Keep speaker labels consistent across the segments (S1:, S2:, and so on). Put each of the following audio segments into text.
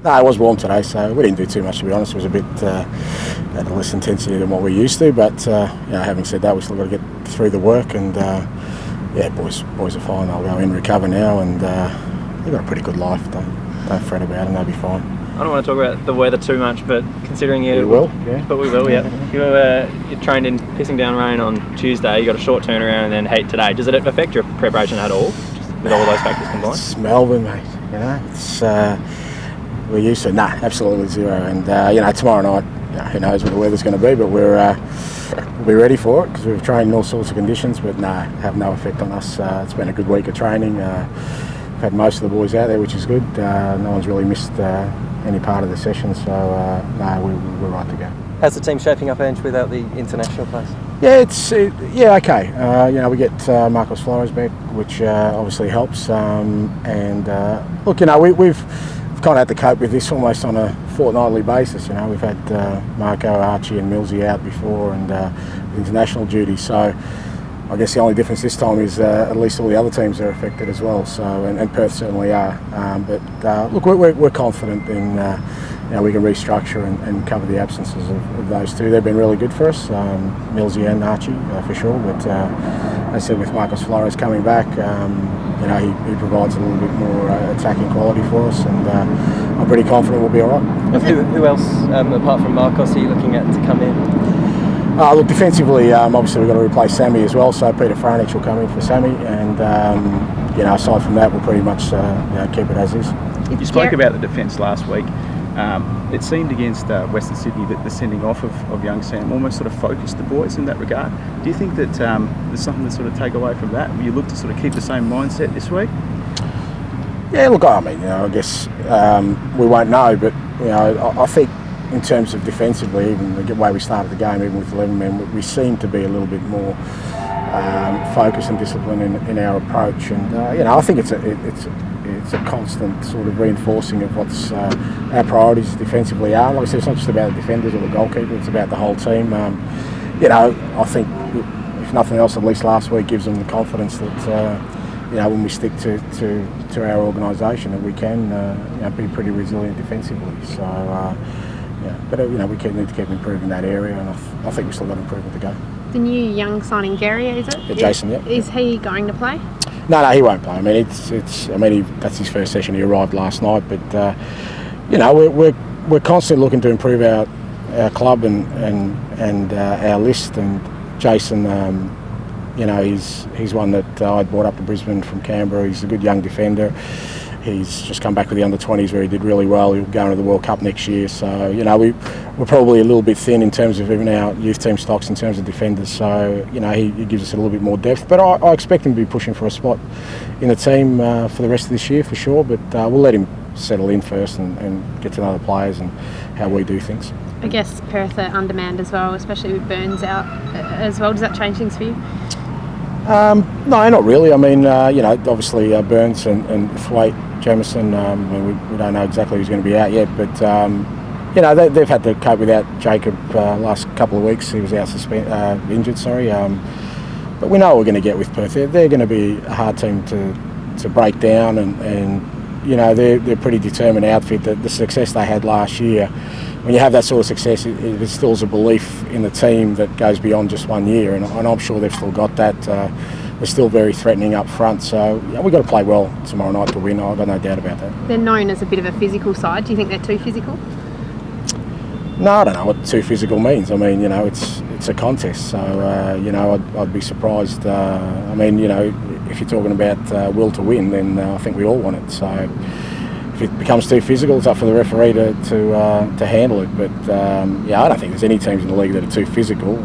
S1: No, it was warm today, so we didn't do too much, to be honest. It was a bit at less intensity than what we're used to, but having said that, we still got to get through the work, and boys are fine. They'll go in, recover now, and they've got a pretty good life. Don't fret about it, they'll be fine.
S2: I don't want to talk about the weather too much, but considering
S1: We will, yeah.
S2: But we will, yeah. You trained in pissing down rain on Tuesday, you got a short turnaround and then heat today. Does it affect your preparation at all, just with all those factors combined?
S1: It's Melbourne, mate. It's we're used to it. Nah, absolutely zero. And tomorrow night, who knows what the weather's going to be, but we'll be ready for it because we've trained in all sorts of conditions. But have no effect on us. It's been a good week of training. We've had most of the boys out there, which is good. No one's really missed any part of the session, so we're right to go.
S3: How's the team shaping up, Ange, without the international players?
S1: Yeah, okay. We get Marcos Flores back, which obviously helps. Look, we've kind of had to cope with this almost on a fortnightly basis. We've had Marco, Archie, and Millsy out before, and international duty. So I guess the only difference this time is at least all the other teams are affected as well. So and Perth certainly are. Look, we're confident in we can restructure and cover the absences of those two. They've been really good for us, Millsy and Archie for sure. But as I said, with Marcos Flores coming back, he provides a little bit more attacking quality for us, and I'm pretty confident we'll be all right.
S3: And who else, apart from Marcos, are you looking at to come in?
S1: Look, defensively, obviously we've got to replace Sammy as well, so Peter Franich will come in for Sammy, and aside from that, we'll pretty much keep it as is.
S4: You spoke about the defence last week. It seemed against Western Sydney that the sending off of young Sam almost sort of focused the boys in that regard. Do you think that there's something to sort of take away from that? Will you look to sort of keep the same mindset this week?
S1: Yeah, look, I mean, I guess we won't know, but I think in terms of defensively, even the way we started the game, even with 11 men, we seem to be a little bit more focused and disciplined in our approach, and I think it's a constant sort of reinforcing of what's our priorities defensively are. Like I said, it's not just about the defenders or the goalkeeper; it's about the whole team. I think if nothing else, at least last week gives them the confidence that when we stick to our organisation, that we can be pretty resilient defensively. So. But we need to keep improving that area, and I think we've still got improvement to go.
S5: The new young signing, Gary, is it?
S1: Yeah, Jason, yeah.
S5: Is he going to play?
S1: No, he won't play. I mean, that's his first session. He arrived last night, but we're constantly looking to improve our club and our list. And Jason, he's one that I brought up to Brisbane from Canberra. He's a good young defender. He's just come back with the under-20s where he did really well. He'll go into the World Cup next year. So, we're probably a little bit thin in terms of even our youth team stocks in terms of defenders. So, he gives us a little bit more depth. But I expect him to be pushing for a spot in the team for the rest of this year for sure. But we'll let him settle in first and get to know the players and how we do things.
S5: I guess Perth are undermanned as well, especially with Burns out as well. Does that change things for you?
S1: No, not really. I mean, obviously Burns and Thwaite, Jamison, we don't know exactly who's going to be out yet, but they've had to cope without Jacob last couple of weeks. He was out injured, but we know what we're going to get with Perth. They're going to be a hard team to break down, and they're a pretty determined outfit. The success they had last year, when you have that sort of success, it instills a belief in the team that goes beyond just 1 year, and I'm sure they've still got that. They're still very threatening up front, so we've got to play well tomorrow night to win. I've got no doubt about that.
S5: They're known as a bit of a physical side. Do you think they're too physical?
S1: No, I don't know what too physical means. I mean, it's a contest, so I'd be surprised. If you're talking about will to win, then I think we all want it. So if it becomes too physical, it's up for the referee to handle it. But I don't think there's any teams in the league that are too physical.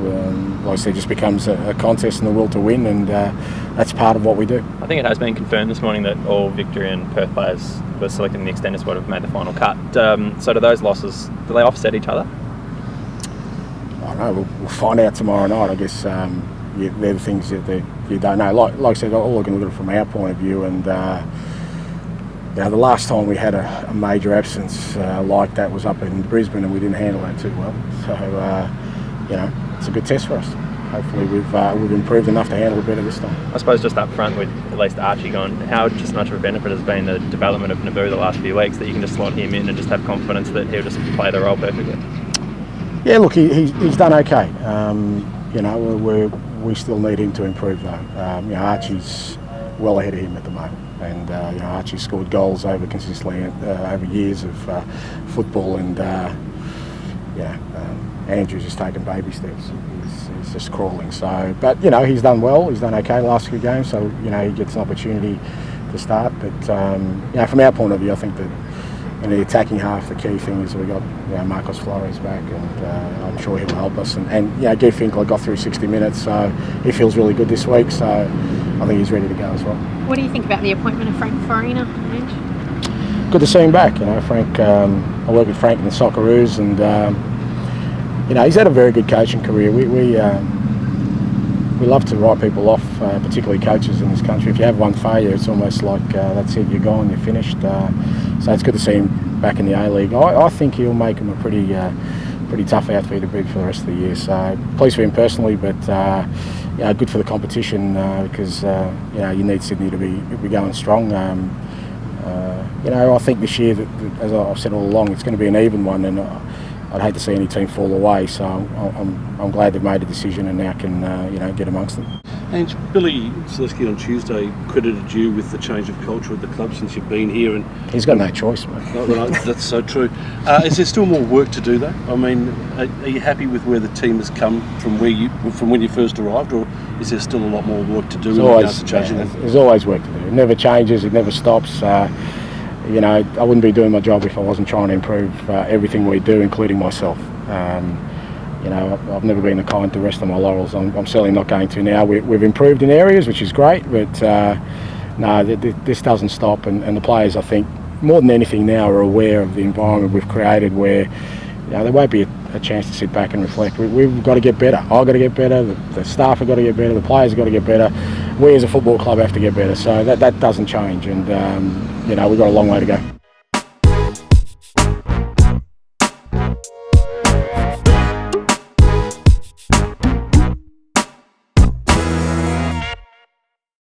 S1: Like I said, it just becomes a contest and the will to win, and that's part of what we do.
S2: I think it has been confirmed this morning that all Victory and Perth players were selected in the extended squad have made the final cut. So do those losses, do they offset each other?
S1: I don't know. We'll find out tomorrow night. I guess they're the things that you don't know. Like I said, all I can look at it from our point of view, and the last time we had a major absence like that was up in Brisbane, and we didn't handle that too well. So it's a good test for us. hopefully we've improved enough to handle it better this time.
S2: I suppose just up front with at least Archie gone, how just much of a benefit has been the development of Naboo the last few weeks that you can just slot him in and just have confidence that he'll just play the role perfectly?
S1: Yeah, look, he's done okay. You know, we still need him to improve though. You know, Archie's well ahead of him at the moment, and you know, Archie scored goals consistently over years of football, and Andrew's just taken baby steps. He's just crawling. So, but you know, he's done well. He's done okay the last few games. So you know, he gets an opportunity to start. But you know, from our point of view, I think that in the attacking half, the key thing is we got Marcos Flores back, and I'm sure he'll help us. And you know, Guy Finkler got through 60 minutes, so he feels really good this week. So I think he's ready to go as well.
S5: What do you think about the appointment of Frank Farina, Ange?
S1: Good to see him back. You know, Frank. I worked with Frank in the Socceroos, and you know, he's had a very good coaching career. We love to write people off, particularly coaches in this country. If you have one failure, it's almost like that's it, you're gone, you're finished. So it's good to see him back in the A-League. I think he'll make him a pretty tough outfit to beat for the rest of the year. So pleased for him personally, but yeah, good for the competition because you know, you need Sydney to be going strong. You know, I think this year, as I've said all along, it's going to be an even one, and I'd hate to see any team fall away. So I'm glad they've made a decision and now can you know, get amongst them.
S6: Ange, Billy Selesky on Tuesday credited you with the change of culture at the club since you've been here, and
S1: He's got no choice, mate.
S6: right, that's so true. Is there still more work to do, though? I mean, are you happy with where the team has come from when you first arrived, or is there still a lot more work to do in regards to changing that?
S1: There's always work to do. It never changes. It never stops. You know, I wouldn't be doing my job if I wasn't trying to improve everything we do, including myself. You know, I've never been the kind to rest on my laurels. I'm certainly not going to now. We've improved in areas, which is great, but no, this doesn't stop. And the players, I think, more than anything now, are aware of the environment we've created where, you know, there won't be a chance to sit back and reflect. We've got to get better. I've got to get better. The staff have got to get better. The players have got to get better. We as a football club have to get better. So that doesn't change. And, you know, we've got a long way to go.